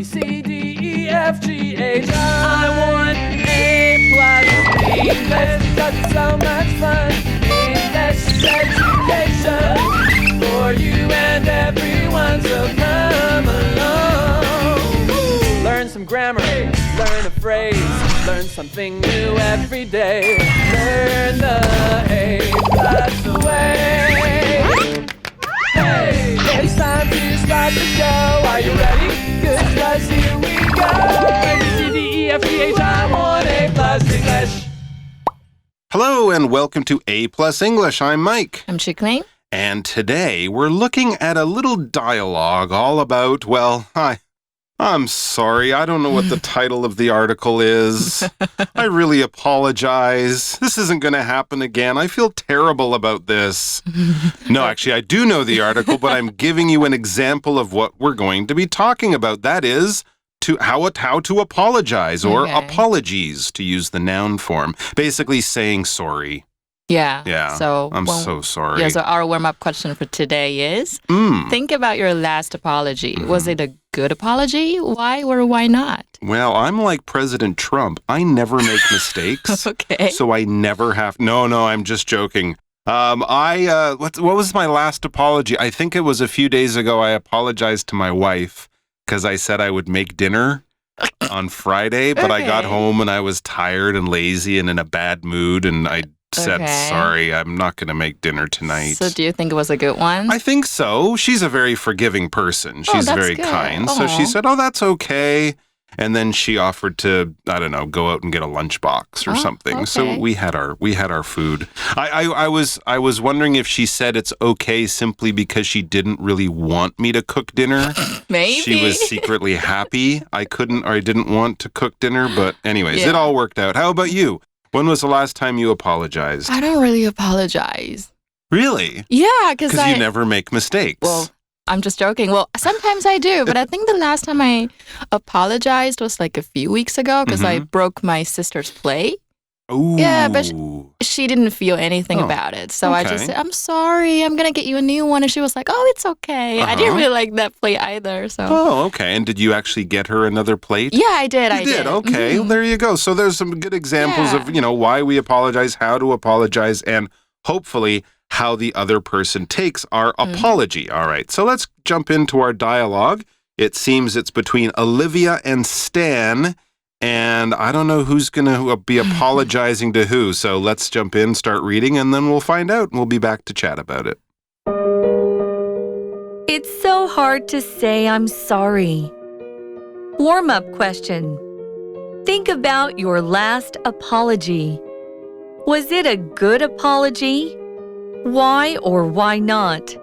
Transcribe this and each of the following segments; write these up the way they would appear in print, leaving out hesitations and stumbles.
C, D, E, F, G, H. I want A+ English because it's so much fun. English education for you and everyone, so come along. Learn some grammar, learn a phrase, learn something new every day. Learn the A+ way. Hey, it's time to start the show. Are you ready? Good, 'cause here we go. A, B, C, D, E, F, G, H, I want A+ English. Hello and welcome to A+ English. I'm Mike. I'm Chikling. And today we're looking at a little dialogue all about, well, I'm sorry, I don't know what the title of the article is. I really apologize. This isn't going to happen again. I feel terrible about this. No, actually, I do know the article, but I'm giving you an example of what we're going to be talking about. That is how to apologize, or apologies, to use the noun form. Basically saying sorry. Yeah. So I'm so sorry. Yeah, so our warm-up question for today is, think about your last apology. Was it a good apology? Why or why not? Well, I'm like President Trump. I never make mistakes. Okay. So I never have... No, I'm just joking. What was my last apology? I think it was a few days ago. I apologized to my wife because I said I would make dinner on Friday, but I got home and I was tired and lazy and in a bad mood, and I said, sorry, I'm not going to make dinner tonight. So do you think it was a good one? I think so. She's a very forgiving person. She's very good. kind. So she said, that's okay. And then she offered to, I don't know, go out and get a lunchbox or something. Okay. So we had our food. I was wondering if she said it's okay simply because she didn't really want me to cook dinner. Maybe. She was secretly happy I didn't want to cook dinner. But anyways, it all worked out. How about you? When was the last time you apologized? I don't really apologize. Really? Yeah, because you never make mistakes. Well, I'm just joking. Well, sometimes I do, but I think the last time I apologized was like a few weeks ago because I broke my sister's plate. Ooh. Yeah, but she didn't feel anything about it. So I just said, I'm sorry, I'm going to get you a new one. And she was like, it's okay. I didn't really like that plate either. So. Oh, okay. And did you actually get her another plate? Yeah, I did. You did? Okay. Well, there you go. So there's some good examples of, why we apologize, how to apologize, and hopefully how the other person takes our apology. All right. So let's jump into our dialogue. It seems it's between Olivia and Stan. And I don't know who's going to be apologizing to who. So let's jump in, start reading, and then we'll find out. We'll be back to chat about it. It's so hard to say I'm sorry. Warm-up question. Think about your last apology. Was it a good apology? Why or why not?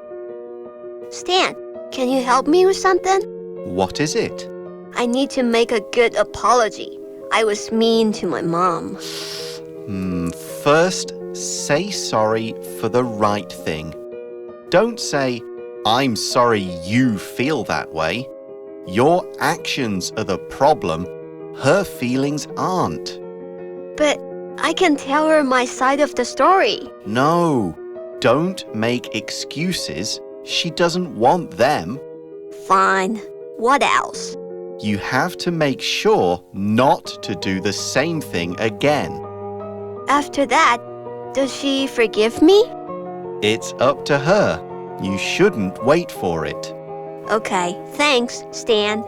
Stan, can you help me with something? What is it? I need to make a good apology. I was mean to my mom. First, say sorry for the right thing. Don't say, I'm sorry you feel that way. Your actions are the problem. Her feelings aren't. But I can tell her my side of the story. No, don't make excuses. She doesn't want them. Fine. What else? You have to make sure not to do the same thing again. After that, does she forgive me? It's up to her. You shouldn't wait for it. Okay, thanks, Stan. Word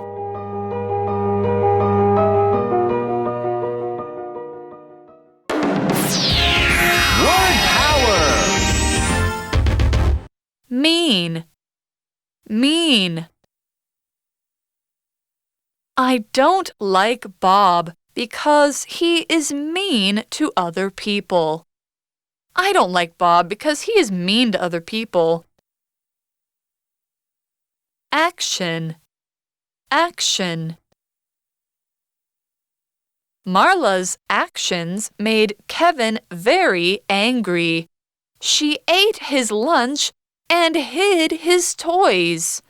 power! Mean. I don't like Bob because he is mean to other people. I don't like Bob because he is mean to other people. Action. Marla's actions made Kevin very angry. She ate his lunch and hid his toys.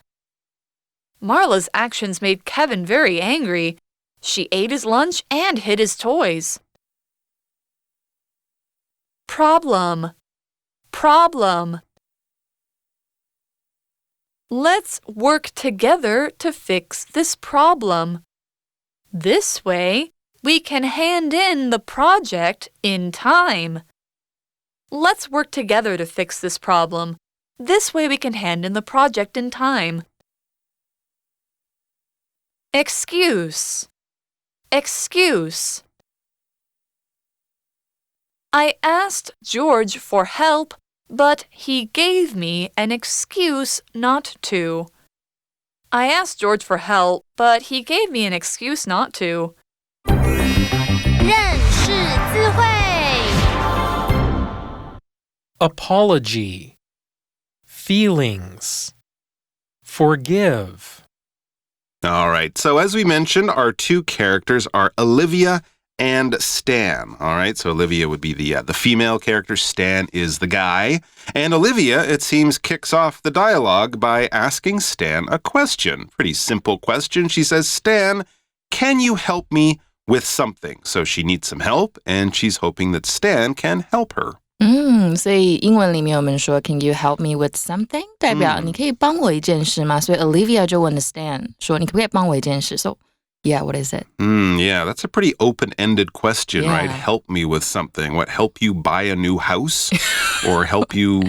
Marla's actions made Kevin very angry. She ate his lunch and hid his toys. Problem. Let's work together to fix this problem. This way, we can hand in the project in time. Let's work together to fix this problem. This way we can hand in the project in time. Excuse. Excuse. I asked George for help, but he gave me an excuse not to. I asked George for help, but he gave me an excuse not to. 认识字汇 Apology, feelings, forgive. All right, so as we mentioned, our two characters are Olivia and Stan. All right, so Olivia would be the female character, Stan is the guy. And Olivia, it seems, kicks off the dialogue by asking Stan a question. Pretty simple question. She says, Stan, can you help me with something? So she needs some help, and she's hoping that Stan can help her. 所以英文里面我们说 Can you help me with something? 代表你可以帮我一件事吗？所以 Olivia 就问了 Stan 说你可不可以帮我一件事 So yeah, what is it? Yeah, that's a pretty open-ended question, Yeah. right? Help me with something. What, help you buy a new house? Or help you,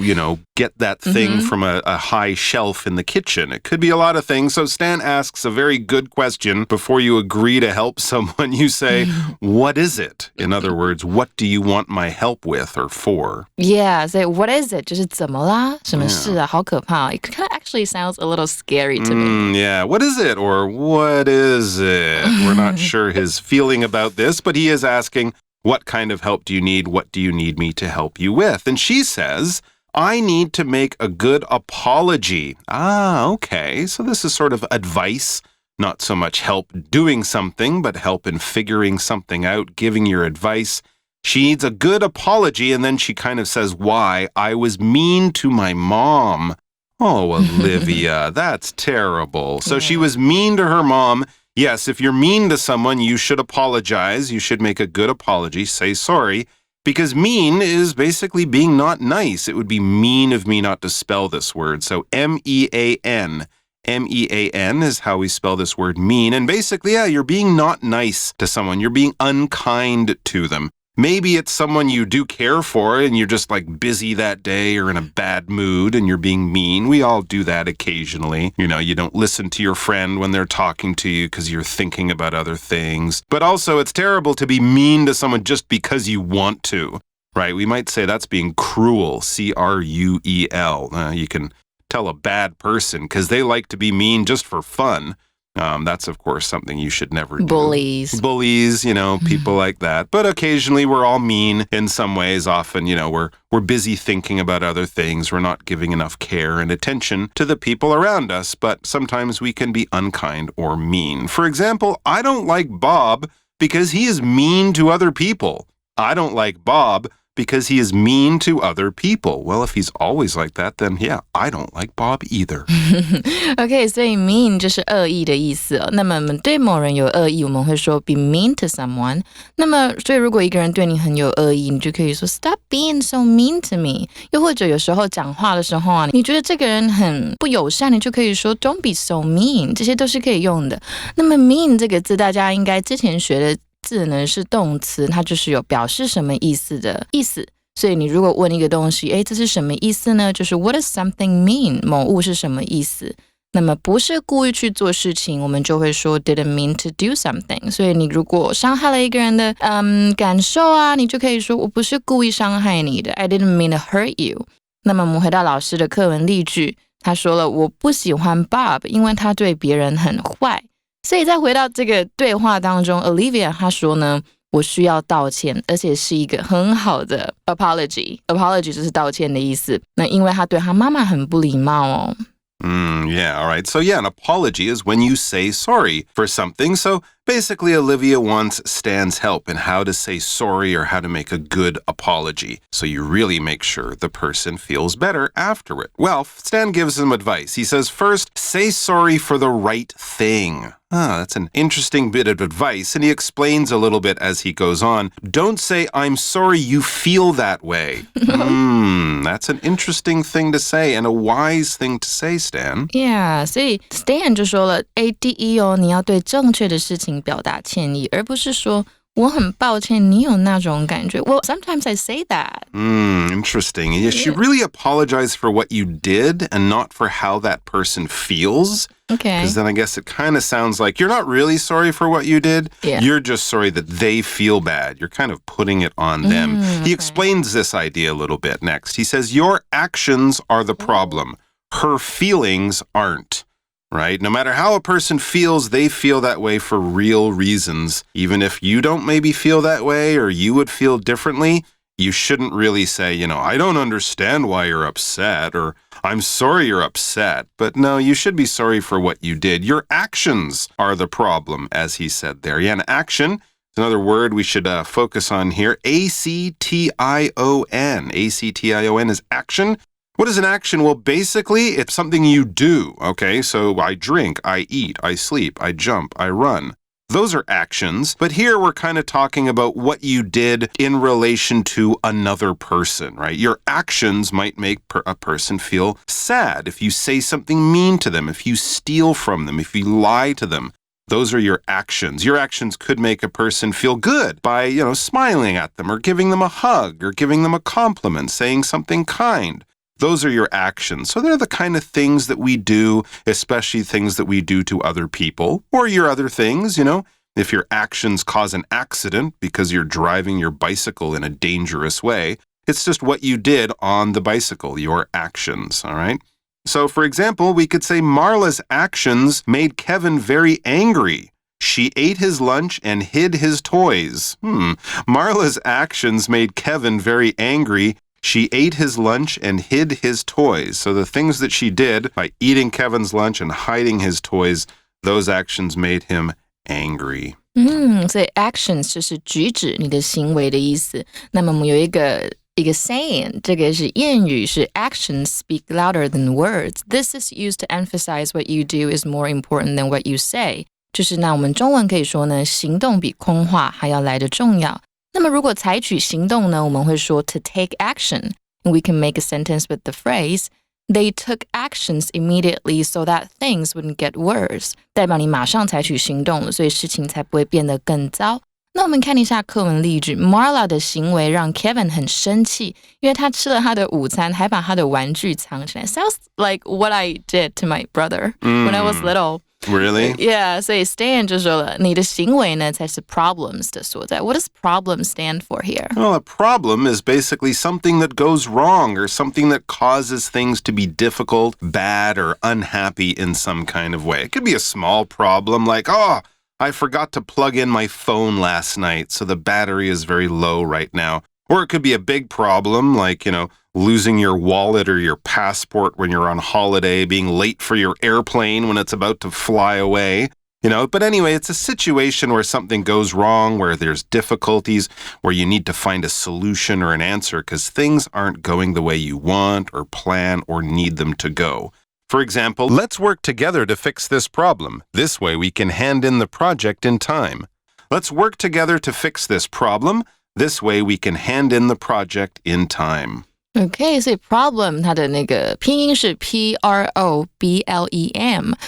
get that thing from a high shelf in the kitchen? It could be a lot of things. So Stan asks a very good question. Before you agree to help someone, you say, what is it? In other words, what do you want my help with or for? Yeah, so what is it? 就是怎么啦？什么事啊？好可怕。It kind of actually sounds a little scary to me. Yeah, what is it? Or what is it? We're not sure his feeling about this, but he is asking, what kind of help do you need? What do you need me to help you with? And she says, I need to make a good apology. Okay. So this is sort of advice, not so much help doing something, but help in figuring something out, giving your advice. She needs a good apology, and then she kind of says why. I was mean to my mom. Oh, Olivia, that's terrible. So she was mean to her mom. Yes, if you're mean to someone, you should apologize. You should make a good apology, say sorry, because mean is basically being not nice. It would be mean of me not to spell this word. So M-E-A-N. M-E-A-N is how we spell this word mean. And basically, you're being not nice to someone. You're being unkind to them. Maybe it's someone you do care for and you're just like busy that day or in a bad mood and you're being mean. We all do that occasionally. You don't listen to your friend when they're talking to you because you're thinking about other things. But also it's terrible to be mean to someone just because you want to, right? We might say that's being cruel, C-R-U-E-L. You can tell a bad person because they like to be mean just for fun. That's, of course, something you should never do. Bullies, people like that. But occasionally we're all mean in some ways. Often, we're busy thinking about other things. We're not giving enough care and attention to the people around us. But sometimes we can be unkind or mean. For example, I don't like Bob because he is mean to other people. I don't like Bob because he is mean to other people. Well, if he's always like that, then yeah, I don't like Bob either. OK, 所以 mean 就是恶意的意思哦。那么我们对某人有恶意，我们会说 be mean to someone。那么，所以如果一个人对你很有恶意，你就可以说 Stop being so mean to me。又或者有时候讲话的时候啊，你觉得这个人很不友善，你就可以说 Don't be so mean。这些都是可以用的。那么 mean 这个字，大家应该之前学的字呢是动词，它就是有表示什么意思的意思。所以你如果问一个东西，这是什么意思呢？就是 What does something mean？ 某物是什么意思？那么不是故意去做事情，我们就会说 didn't mean to do something。所以你如果伤害了一个人的感受啊，你就可以说我不是故意伤害你的 I didn't mean to hurt you。那么我们回到老师的课文例句，他说了我不喜欢 Bob， 因为他对别人很坏。所以再回到这个对话当中 Olivia 她说呢，我需要道歉，而且是一个很好的 apology 就是道歉的意思。那因为她对她妈妈很不礼貌哦。Yeah, all right. So yeah, an apology is when you say sorry for something. So Basically, Olivia wants Stan's help in how to say sorry or how to make a good apology, so you really make sure the person feels better after it. Well, Stan gives him advice. He says, first, say sorry for the right thing. That's an interesting bit of advice, and he explains a little bit as he goes on. Don't say, I'm sorry you feel that way. That's an interesting thing to say and a wise thing to say, Stan. Yeah, 所以 Stan 就说了，第一你要对正确的事情表达歉意，而不是说我很抱歉你有那种感觉。Well, sometimes I say that. Interesting. You should really apologize for what you did and not for how that person feels. Okay. Because then I guess it kind of sounds like you're not really sorry for what you did. Yeah. You're just sorry that they feel bad. You're kind of putting it on them. He explains this idea a little bit next. He says, your actions are the problem. Her feelings aren't. Right? No matter how a person feels, they feel that way for real reasons. Even if you don't maybe feel that way or you would feel differently, you shouldn't really say, I don't understand why you're upset or I'm sorry you're upset. But no, you should be sorry for what you did. Your actions are the problem, as he said there. Yeah, and action is another word we should focus on here. A-C-T-I-O-N. A-C-T-I-O-N is action. What is an action? Well, basically, it's something you do, okay? So I drink, I eat, I sleep, I jump, I run. Those are actions, but here we're kind of talking about what you did in relation to another person, right? Your actions might make a person feel sad if you say something mean to them, if you steal from them, if you lie to them. Those are your actions. Your actions could make a person feel good by, smiling at them or giving them a hug or giving them a compliment, saying something kind. Those are your actions. So they're the kind of things that we do, especially things that we do to other people or your other things, If your actions cause an accident because you're driving your bicycle in a dangerous way, it's just what you did on the bicycle, your actions, all right? So, for example, we could say Marla's actions made Kevin very angry. She ate his lunch and hid his toys. Marla's actions made Kevin very angry. She ate his lunch and hid his toys. So the things that she did by eating Kevin's lunch and hiding his toys, those actions made him angry. 所以 actions 就是举止你的行为的意思。那么我们有一个 saying, 这个是谚语，是 actions speak louder than words. This is used to emphasize what you do is more important than what you say. 就是那我们中文可以说呢，行动比空话还要来得重要。那么如果采取行动呢，我们会说 to take action. And we can make a sentence with the phrase, they took actions immediately so that things wouldn't get worse. 代表你马上采取行动了，所以事情才不会变得更糟。那我们看一下课文例句 Marla 的行为让 Kevin 很生气，因为他吃了他的午餐，还把他的玩具藏起来。Sounds like what I did to my brother when I was little. Really? Yeah, 所以 Stan 就说了，你的行为呢才是 problems 的所在。What does problem stand for here? Well, a problem is basically something that goes wrong or something that causes things to be difficult, bad, or unhappy in some kind of way. It could be a small problem like, I forgot to plug in my phone last night, so the battery is very low right now. Or it could be a big problem like, losing your wallet or your passport when you're on holiday, being late for your airplane when it's about to fly away. But anyway, it's a situation where something goes wrong, where there's difficulties, where you need to find a solution or an answer because things aren't going the way you want or plan or need them to go. For example, let's work together to fix this problem. This way we can hand in the project in time. Let's work together to fix this problem. This way we can hand in the project in time. OK, 所以 problem 它的那个拼音是 P-R-O-B-L-E-M，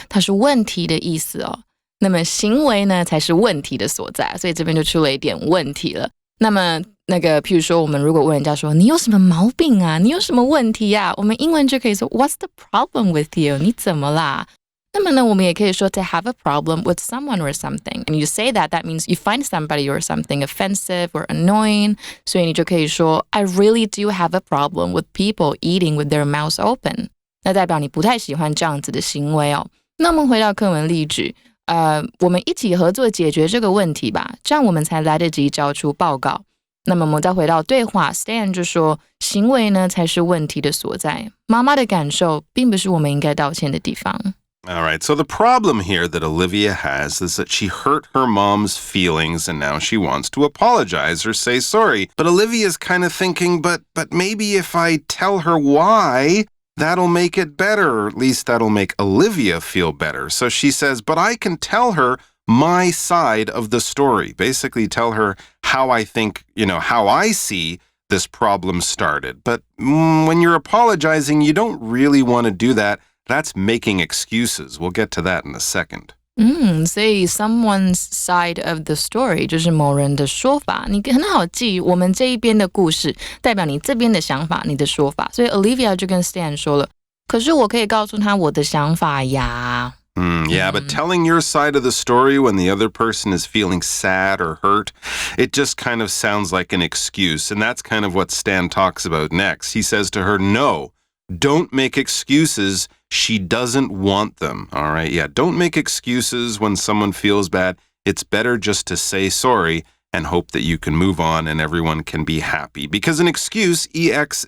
它是问题的意思哦。那么行为呢才是问题的所在，所以这边就出了一点问题了。那么譬如说我们如果问人家说你有什么毛病啊，你有什么问题啊，我们英文就可以说 What's the problem with you？ 你怎么啦？那么呢，我们也可以说 to have a problem with someone or something. And you say that means you find somebody or something offensive or annoying. 所以你就可以说 I really do have a problem with people eating with their mouths open. 那代表你不太喜欢这样子的行为哦。那我们回到课文例句，我们一起合作解决这个问题吧，这样我们才来得及交出报告。那么我们再回到对话 Stan 就说行为呢才是问题的所在，妈妈的感受并不是我们应该道歉的地方。All right, so the problem here that Olivia has is that she hurt her mom's feelings and now she wants to apologize or say sorry. But Olivia's kind of thinking, but maybe if I tell her why, that'll make it better, or at least that'll make Olivia feel better. So she says, but I can tell her my side of the story. Basically tell her how I think, how I see this problem started. But when you're apologizing, you don't really want to do that. That's making excuses. We'll get to that in a second. 所以 someone's side of the story 就是某人的说法，你很好记，我们这一边的故事代表你这边的想法，你的说法。所以 Olivia 就跟 Stan 说了，可是我可以告诉他我的想法呀。Yeah, but telling your side of the story when the other person is feeling sad or hurt, it just kind of sounds like an excuse. And that's kind of what Stan talks about next. He says to her, no, don't make excuses. She doesn't want them. All right, yeah, don't make excuses when someone feels bad. It's better just to say sorry and hope that you can move on and everyone can be happy. Because an excuse, E-X-C-U-S-E,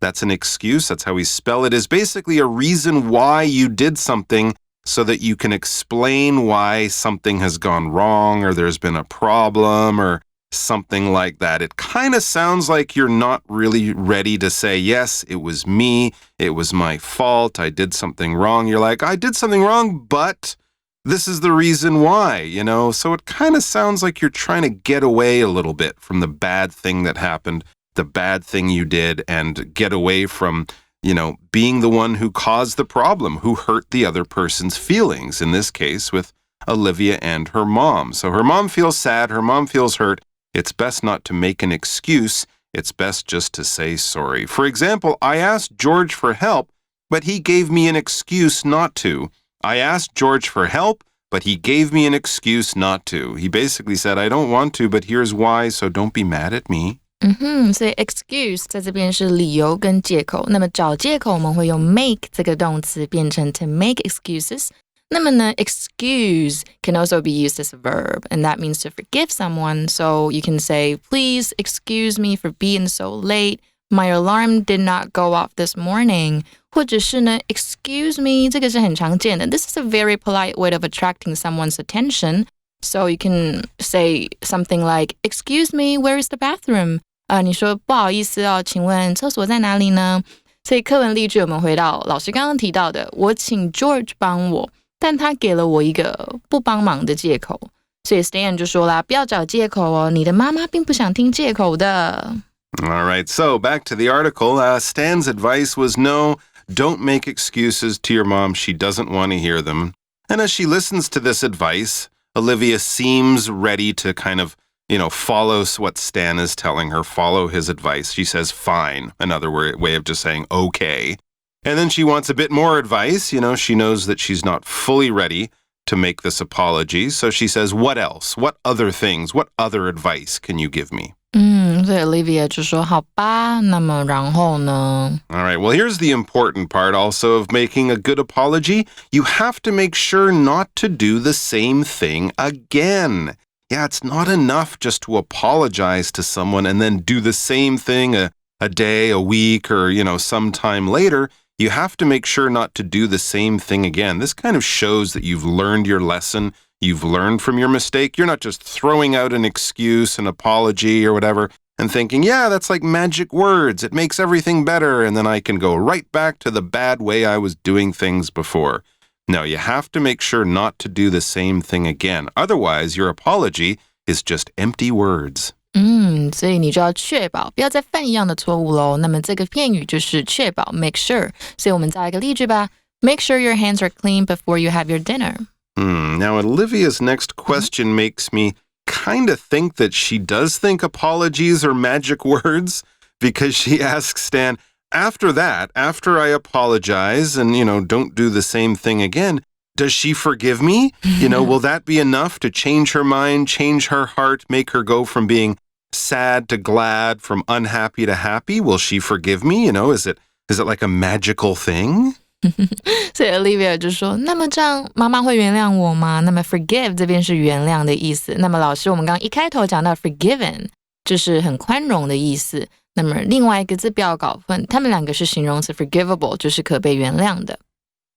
that's an excuse, that's how we spell it, is basically a reason why you did something so that you can explain why something has gone wrong or there's been a problem or something like that. It kind of sounds like you're not really ready to say, yes, it was me, it was my fault, I did something wrong. You're like, I did something wrong, but this is the reason why, So it kind of sounds like you're trying to get away a little bit from the bad thing that happened, the bad thing you did, and get away from, being the one who caused the problem, who hurt the other person's feelings, in this case with Olivia and her mom. So her mom feels sad, her mom feels hurt. It's best not to make an excuse. It's best just to say sorry. For example, I asked George for help, but he gave me an excuse not to. I asked George for help, but he gave me an excuse not to. He basically said, I don't want to, but here's why, so don't be mad at me. 所以 excuse 在这边是理由跟借口。那么找借口我们会用 make 这个动词变成 to make excuses。那么呢 excuse can also be used as a verb, and that means to forgive someone. So you can say, please excuse me for being so late. My alarm did not go off this morning. 或者是呢 excuse me, 这个是很常见的。This is a very polite way of attracting someone's attention. So you can say something like, excuse me, where is the bathroom? 你说不好意思哦，请问厕所在哪里呢？所以课文例句我们回到老师刚刚提到的，我请 George 帮我，但他给了我一个不帮忙的借口。所以 Stan 就说啦，不要找借口哦，你的妈妈并不想听借口的。All right, so back to the article. Stan's advice was no, don't make excuses to your mom. She doesn't want to hear them. And as she listens to this advice, Olivia seems ready to kind of, follow what Stan is telling her, follow his advice. She says, fine, another way of just saying, okay. And then she wants a bit more advice. She knows that she's not fully ready to make this apology. So she says, what else? What other things? What other advice can you give me? 所以 Olivia 就说好吧，那么然后呢 All right, well, here's the important part also of making a good apology. You have to make sure not to do the same thing again. Yeah, it's not enough just to apologize to someone and then do the same thing a day, a week, or, sometime later. You have to make sure not to do the same thing again. This kind of shows that you've learned your lesson. You've learned from your mistake. You're not just throwing out an excuse, an apology, or whatever, and thinking, yeah, that's like magic words. It makes everything better, and then I can go right back to the bad way I was doing things before. No, you have to make sure not to do the same thing again. Otherwise, your apology is just empty words. 所以你就要确保不要再犯一样的错误咯。那么这个片语就是确保 make sure。所以我们再来一个例句吧。Make sure your hands are clean before you have your dinner. Now, Olivia's next question makes me kind of think that she does think apologies are magic words, because she asks Stan, after that, after I apologize and, don't do the same thing again, does she forgive me? Will that be enough to change her mind, change her heart, make her go from being sad to glad, from unhappy to happy? Will she forgive me? Is it like a magical thing? 所以 Olivia 就说，那么这样妈妈会原谅我吗？那么 forgive 这边是原谅的意思。那么老师，我们刚刚一开头讲到 forgiven 就是很宽容的意思。那么另外一个字不要搞混，他们两个是形容词 forgivable 就是可被原谅的。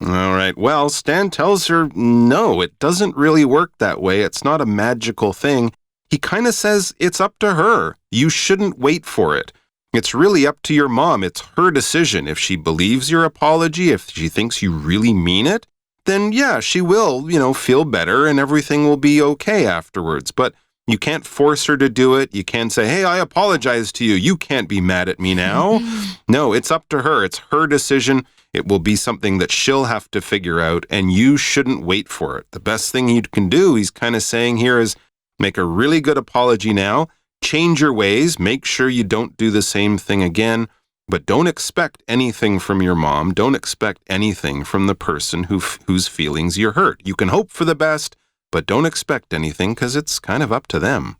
All right. Well, Stan tells her, no, it doesn't really work that way. It's not a magical thing. He kind of says it's up to her. You shouldn't wait for it. It's really up to your mom. It's her decision. If she believes your apology, if she thinks you really mean it, then yeah, she will, feel better and everything will be okay afterwards. But you can't force her to do it. You can't say, hey, I apologize to you. You can't be mad at me now. No, it's up to her. It's her decision. It will be something that she'll have to figure out, and you shouldn't wait for it. The best thing you can do, he's kind of saying here, is make a really good apology now, change your ways, make sure you don't do the same thing again, but don't expect anything from your mom. Don't expect anything from the person whose feelings you hurt. You can hope for the best, but don't expect anything because it's kind of up to them.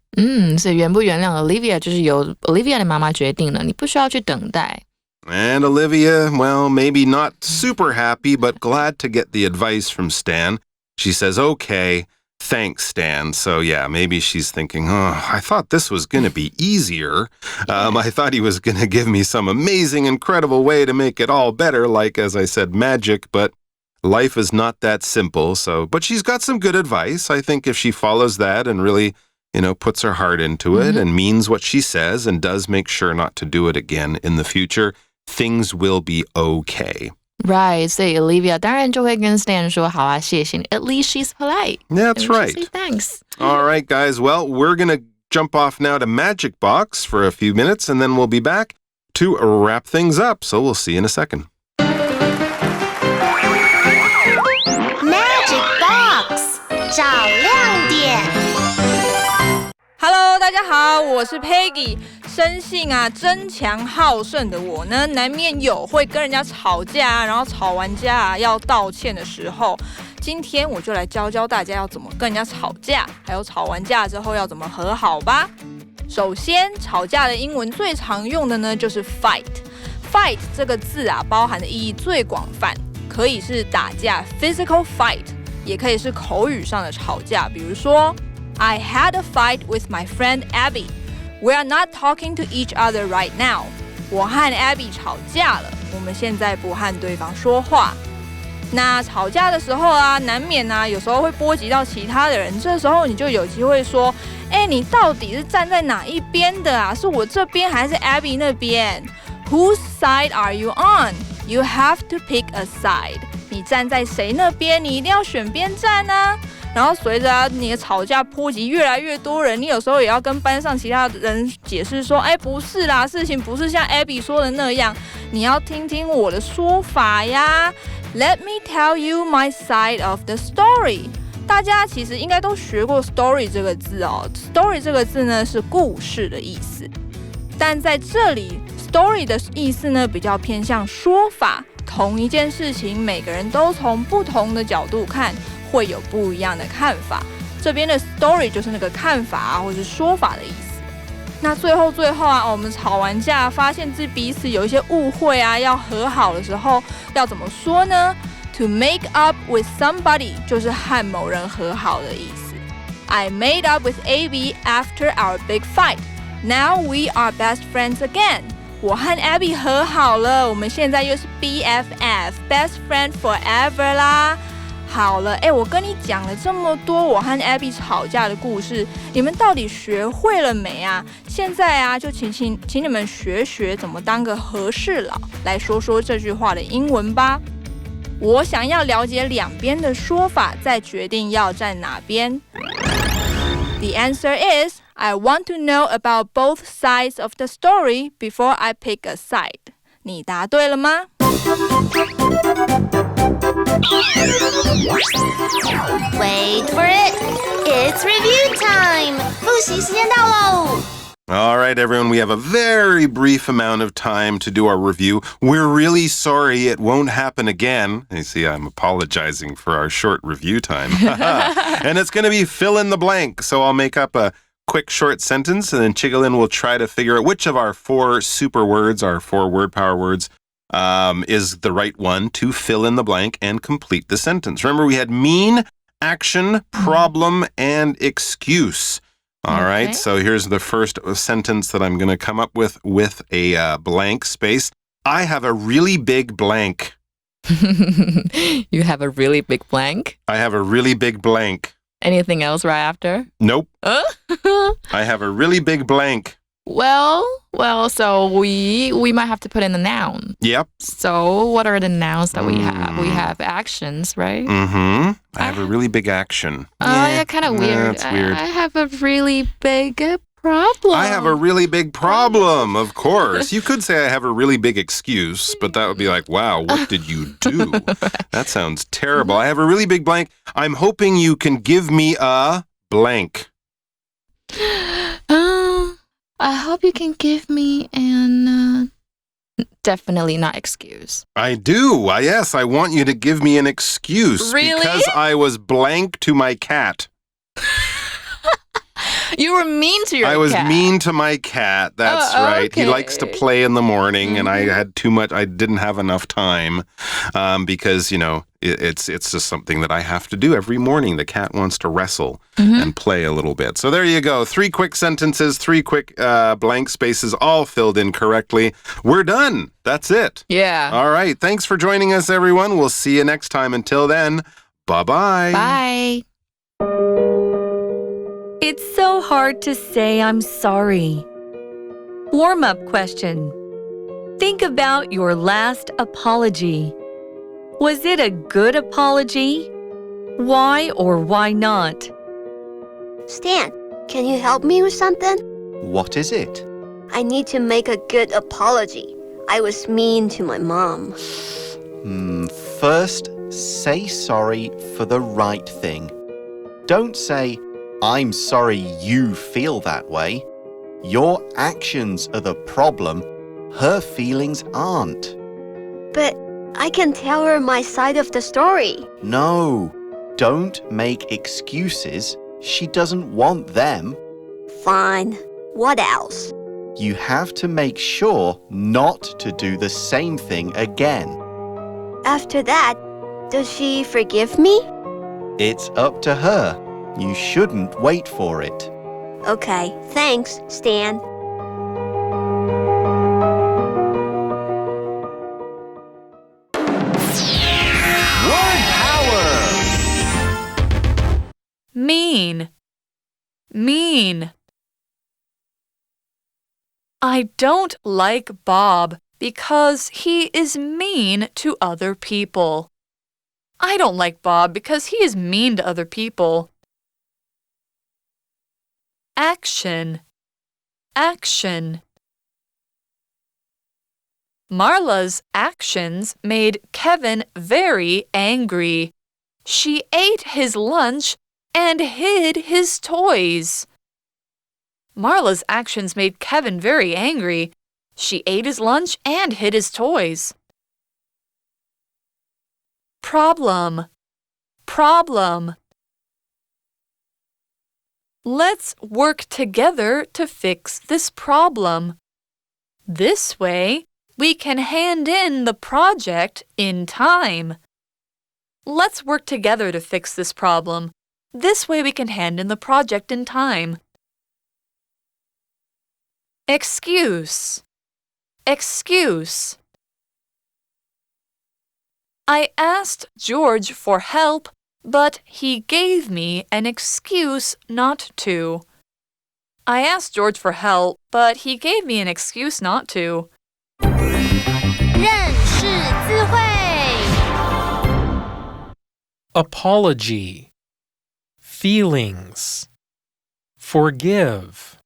所以原不原谅 Olivia 就是由 Olivia 的妈妈决定了，你不需要去等待。And Olivia, well, maybe not super happy, but glad to get the advice from Stan. She says, okay, thanks, Stan. So yeah, maybe she's thinking, I thought this was going to be easier. I thought he was going to give me some amazing, incredible way to make it all better, like, as I said, magic, but life is not that simple. But she's got some good advice. I think if she follows that and really, puts her heart into it and means what she says and does make sure not to do it again in the future, things will be okay. Right, 所以 Olivia 当然就会跟 Stan 说好啊，谢谢你。At least she's polite. That's right. Say thanks. All right, guys. Well, we're going to jump off now to Magic Box for a few minutes, and then we'll be back to wrap things up. So we'll see you in a second. Magic Box 找亮点。Hello， 大家好，我是 Peggy。生性争强好胜的我呢，难免有会跟人家吵架，然后吵完架要道歉的时候。今天我就来教教大家要怎么跟人家吵架，还有吵完架之后要怎么和好吧。首先，吵架的英文最常用的呢就是 fight。fight 这个字包含的意义最广泛，可以是打架 physical fight， 也可以是口语上的吵架，比如说 I had a fight with my friend Abby。We are not talking to each other right now. 我和 Abby 吵架了，我们现在不和对方说话。那吵架的时候难免有时候会波及到其他的人，这时候你就有机会说，你到底是站在哪一边的是我这边还是 Abby 那边？ Whose side are you on? You have to pick a side. 你站在谁那边？你一定要选边站然后随着你的吵架波及越来越多人，你有时候也要跟班上其他人解释说，不是啦，事情不是像 Abby 说的那样，你要听听我的说法呀。Let me tell you my side of the story。大家其实应该都学过 story 这个字story 这个字呢是故事的意思，但在这里 story 的意思呢比较偏向说法，同一件事情每个人都从不同的角度看。会有不一样的看法，这边的 story 就是那个看法或是说法的意思。那最后我们吵完架，发现彼此有一些误会要和好的时候，要怎么说呢？ To make up with somebody 就是和某人和好的意思。I made up with Abby after our big fight. Now we are best friends again. 我和 Abby 和好了，我们现在又是 BFF Best Friend Forever 啦。好了，我跟你讲了这么多我和 Abby 吵架的故事，你们到底学会了没现在就请你们学怎么当个和事佬，来说说这句话的英文吧。我想要了解两边的说法，再决定要站哪边。The answer is, I want to know about both sides of the story before I pick a side. 你答对了吗？Wait for it. It's review time. 复习时间到喽。All right, everyone, we have a very brief amount of time to do our review. We're really sorry it won't happen again. You see, I'm apologizing for our short review time. And it's going to be fill in the blank. So I'll make up a quick short sentence, and then Chigalin will try to figure out which of our 4 super words, our 4 word power words, is the right one to fill in the blank and complete the sentence. Remember, we had mean, action, problem, and excuse. All right, so here's the first sentence that I'm going to come up with a blank space. I have a really big blank. You have a really big blank. I have a really big blank. Anything else right after? Nope. I have a really big blank. Well, so we might have to put in a noun. Yep. So what are the nouns that we have? We have actions, right? Mm-hmm. I have a really big action. Oh, yeah, kind of weird. That's weird. I have a really big problem. I have a really big problem, of course. You could say I have a really big excuse, but that would be like, wow, what did you do? That sounds terrible. I have a really big blank. I'm hoping you can give me a blank. I hope you can give me an definitely not excuse. I do. Yes, I want you to give me an excuse. Really? Because I was blank to my cat. You were mean to your cat. I was mean to my cat. That's right. Okay. He likes to play in the morning, and I had too much. I didn't have enough time because, it's just something that I have to do every morning. The cat wants to wrestle and play a little bit. So there you go. 3 quick sentences, 3 quick blank spaces, all filled in correctly. We're done. That's it. Yeah. All right. Thanks for joining us, everyone. We'll see you next time. Until then, bye-bye. Bye. It's so hard to say I'm sorry. Warm-up question. Think about your last apology. Was it a good apology? Why or why not? Stan, can you help me with something? What is it? I need to make a good apology. I was mean to my mom. First, say sorry for the right thing. Don't say, I'm sorry you feel that way. Your actions are the problem. Her feelings aren't. But I can tell her my side of the story. No, don't make excuses. She doesn't want them. Fine. What else? You have to make sure not to do the same thing again. After that, does she forgive me? It's up to her. You shouldn't wait for it. Okay, thanks, Stan. Word power! Mean. Mean. I don't like Bob because he is mean to other people. I don't like Bob because he is mean to other people. Action. Action. Marla's actions made Kevin very angry. She ate his lunch and hid his toys. Marla's actions made Kevin very angry. She ate his lunch and hid his toys. Problem. Problem. Let's work together to fix this problem. This way, we can hand in the project in time. Let's work together to fix this problem. This way we can hand in the project in time. Excuse. Excuse. I asked George for help, but he gave me an excuse not to. I asked George for help, but he gave me an excuse not to. 认识字汇 Apology. Feelings. Forgive.